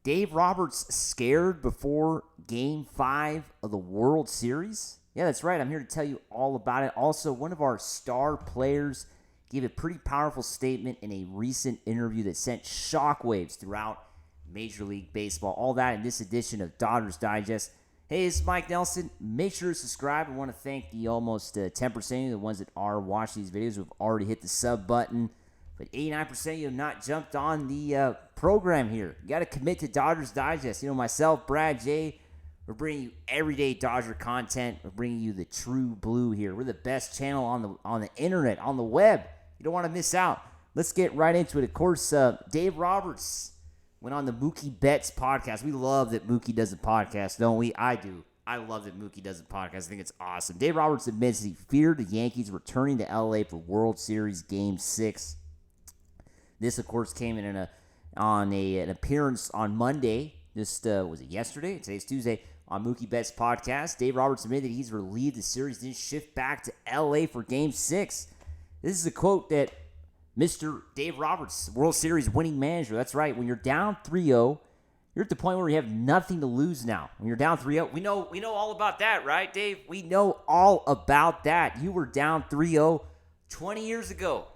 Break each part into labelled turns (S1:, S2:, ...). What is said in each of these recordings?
S1: Dave Roberts scared before Game 5 of the World Series? Yeah, that's right. I'm here to tell you all about it. Also, one of our star players gave a pretty powerful statement in a recent interview that sent shockwaves throughout Major League Baseball. All that in this edition of Dodgers Digest. Hey, it's Mike Nelson. Make sure to subscribe. I want to thank the almost 10% of you, the ones that are watching these videos, who have already hit the sub button. But 89% of you have not jumped on the program here. You got to commit to Dodgers Digest. You know, myself, Brad, Jay, we're bringing you everyday Dodger content. We're bringing you the true blue here. We're the best channel on the internet, on the web. You don't want to miss out. Let's get right into it. Of course, Dave Roberts went on the Mookie Betts podcast. We love that Mookie does a podcast, don't we? I do. I love that Mookie does a podcast. I think it's awesome. Dave Roberts admits he feared the Yankees returning to L.A. for World Series Game 6. This, of course, came in an appearance on Monday. Was it yesterday? Today's Tuesday. On Mookie Betts' podcast, Dave Roberts admitted that he's relieved the series didn't shift back to L.A. for Game 6. This is a quote that Mr. Dave Roberts, World Series winning manager. That's right. When you're down 3-0, you're at the point where you have nothing to lose now. When you're down 3-0, we know all about that, right, Dave? We know all about that. You were down 3-0 20 years ago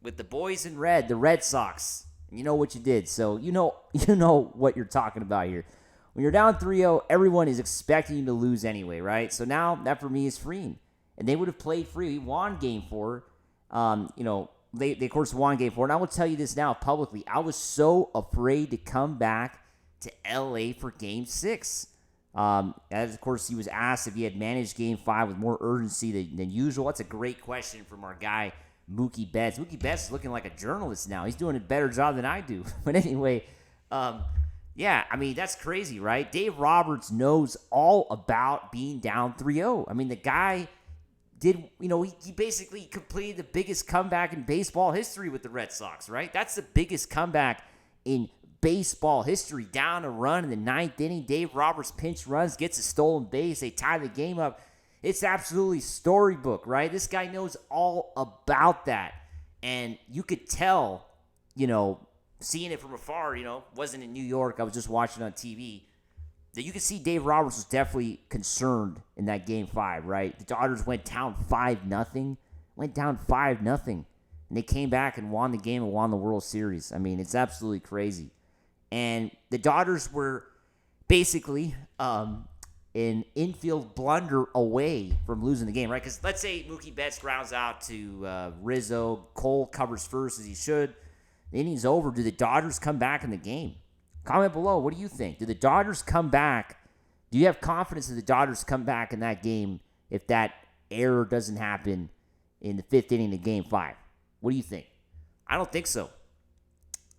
S1: with the boys in red, the Red Sox. And you know what you did. So you know what you're talking about here. When you're down 3-0, everyone is expecting you to lose anyway, right? So now that for me is freeing. And they would have played free. We won Game 4. They of course won Game 4. And I will tell you this now publicly. I was so afraid to come back to L.A. for Game 6. As, of course, he was asked if he had managed Game 5 with more urgency than usual. That's a great question from our guy, Mookie Betts. Mookie Betts is looking like a journalist now. He's doing a better job than I do. But anyway, yeah, I mean, that's crazy, right? Dave Roberts knows all about being down 3-0. I mean, the guy did, he basically completed the biggest comeback in baseball history with the Red Sox, right? That's the biggest comeback in baseball history. Down a run in the ninth inning, Dave Roberts pinch runs, gets a stolen base, they tie the game up. It's absolutely storybook, right? This guy knows all about that. And you could tell, seeing it from afar, wasn't in New York. I was just watching on TV. That you could see Dave Roberts was definitely concerned in that Game 5, right? The Dodgers went down 5-0. And they came back and won the game and won the World Series. I mean, it's absolutely crazy. And the Dodgers were basically an infield blunder away from losing the game, right? Because let's say Mookie Betts grounds out to Rizzo. Cole covers first as he should. The inning's over. Do the Dodgers come back in the game? Comment below. What do you think? Do the Dodgers come back? Do you have confidence that the Dodgers come back in that game if that error doesn't happen in the fifth inning of Game 5? What do you think? I don't think so.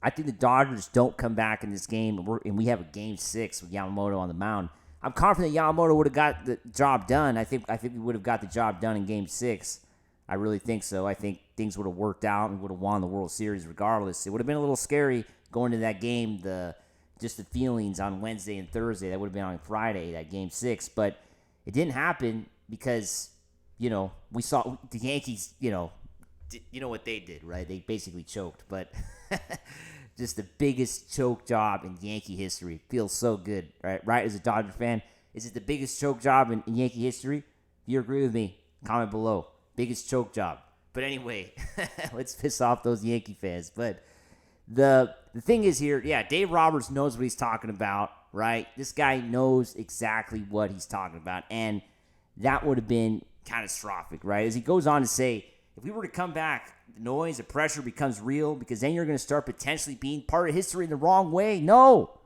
S1: I think the Dodgers don't come back in this game, and we have a Game 6 with Yamamoto on the mound. I'm confident Yamamoto would have got the job done. I think we would have got the job done in Game 6. I really think so. I think things would have worked out and would have won the World Series regardless. It would have been a little scary going to that game, just the feelings on Wednesday and Thursday. That would have been on Friday, that Game 6. But it didn't happen because, we saw the Yankees, you know what they did, right? They basically choked. But just the biggest choke job in Yankee history. Feels so good, right? As a Dodger fan, is it the biggest choke job in Yankee history? If you agree with me, comment below. Biggest choke job. But anyway, let's piss off those Yankee fans. But the thing is here, yeah, Dave Roberts knows what he's talking about, right? This guy knows exactly what he's talking about. And that would have been catastrophic, right? As he goes on to say, if we were to come back, the noise, the pressure becomes real because then you're going to start potentially being part of history in the wrong way. No.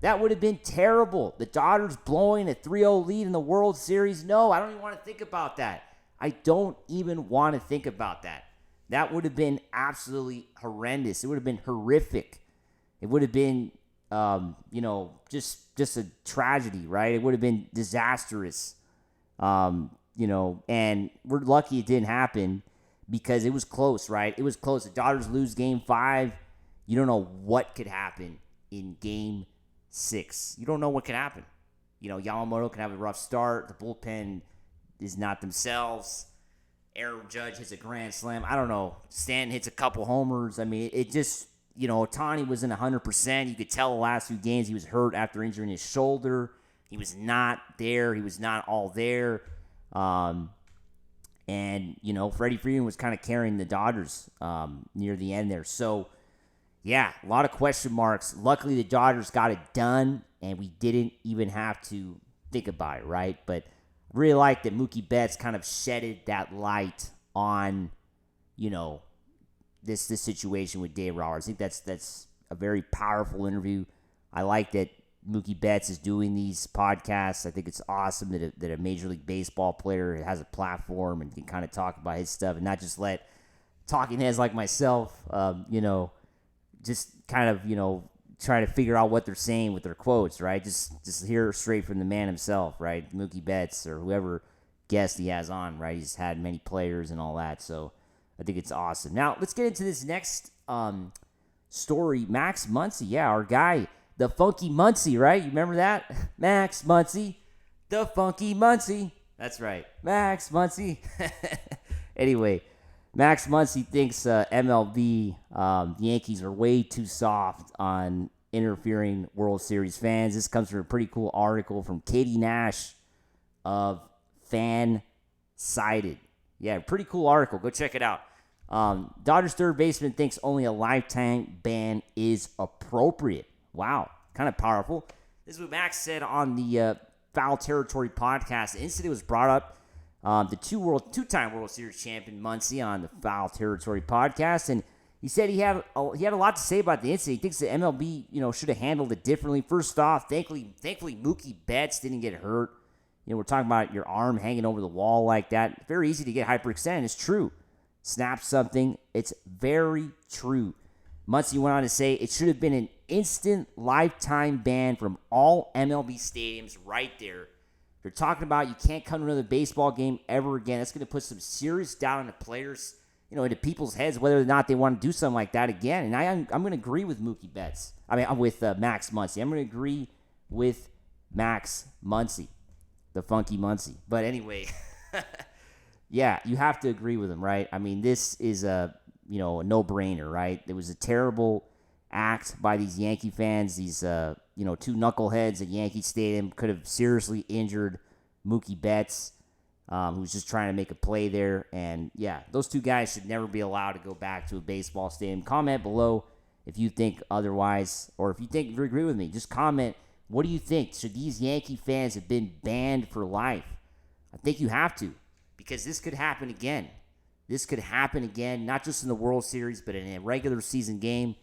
S1: That would have been terrible. The Dodgers blowing a 3-0 lead in the World Series. No, I don't even want to think about that. I don't even want to think about that. That would have been absolutely horrendous. It would have been horrific. It would have been, just a tragedy, right? It would have been disastrous. And we're lucky it didn't happen because it was close, right? It was close. The Dodgers lose Game 5. You don't know what could happen in Game 6. You don't know what could happen. Yamamoto can have a rough start. The bullpen is not themselves. Aaron Judge hits a grand slam. I don't know. Stanton hits a couple homers. I mean, it just, Ohtani wasn't 100%. You could tell the last few games he was hurt after injuring his shoulder. He was not there. He was not all there. And Freddie Freeman was kind of carrying the Dodgers near the end there. So, yeah, a lot of question marks. Luckily, the Dodgers got it done, and we didn't even have to think about it, right? But really like that Mookie Betts kind of shedded that light on, this situation with Dave Roberts. I think that's a very powerful interview. I like that Mookie Betts is doing these podcasts. I think it's awesome that a Major League Baseball player has a platform and can kind of talk about his stuff and not just let talking heads like myself, just kind of, try to figure out what they're saying with their quotes, right? Just hear straight from the man himself, right? Mookie Betts or whoever guest he has on, right? He's had many players and all that, so I think it's awesome. Now, let's get into this next story. Max Muncy, yeah, our guy, the Funky Muncy, right? You remember that? Max Muncy, the Funky Muncy. That's right, Max Muncy. Anyway, Max Muncy thinks MLB, the Yankees are way too soft on interfering World Series fans. This comes from a pretty cool article from Katie Nash of Fansided. Yeah, pretty cool article. Go check it out. Dodgers third baseman thinks only a lifetime ban is appropriate. Wow, kind of powerful. This is what Max said on the Foul Territory podcast. The incident was brought up. The two-time World Series champion Muncy on the Foul Territory podcast, and he said he had a lot to say about the incident. He thinks the MLB, should have handled it differently. First off, thankfully Mookie Betts didn't get hurt. We're talking about your arm hanging over the wall like that. Very easy to get hyperextended. It's true. Snap something. It's very true. Muncy went on to say it should have been an instant lifetime ban from all MLB stadiums right there. They're talking about you can't come to another baseball game ever again. That's going to put some serious doubt on the players, into people's heads, whether or not they want to do something like that again. And I'm going to agree with Mookie Betts. I'm with Max Muncy. I'm going to agree with Max Muncy, the Funky Muncy. But anyway, yeah, you have to agree with him, right? I mean, this is a no-brainer, right? It was a terrible act by these Yankee fans. These, two knuckleheads at Yankee Stadium could have seriously injured Mookie Betts, who's just trying to make a play there. And, yeah, those two guys should never be allowed to go back to a baseball stadium. Comment below if you think otherwise, or if you agree with me. Just comment, what do you think? Should these Yankee fans have been banned for life? I think you have to, because this could happen again. This could happen again, not just in the World Series, but in a regular season game.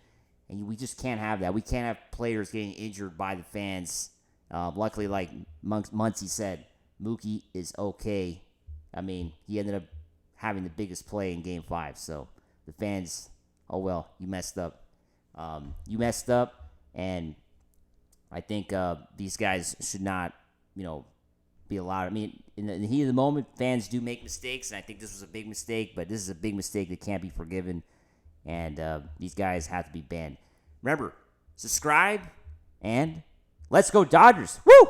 S1: And we just can't have that. We can't have players getting injured by the fans. Luckily, like Muncy said, Mookie is okay. I mean, he ended up having the biggest play in Game 5. So the fans, oh well, you messed up. And I think these guys should not, be allowed. I mean, in the heat of the moment, fans do make mistakes, and I think this was a big mistake, but this is a big mistake that can't be forgiven. And these guys have to be banned. Remember, subscribe, and let's go Dodgers. Woo!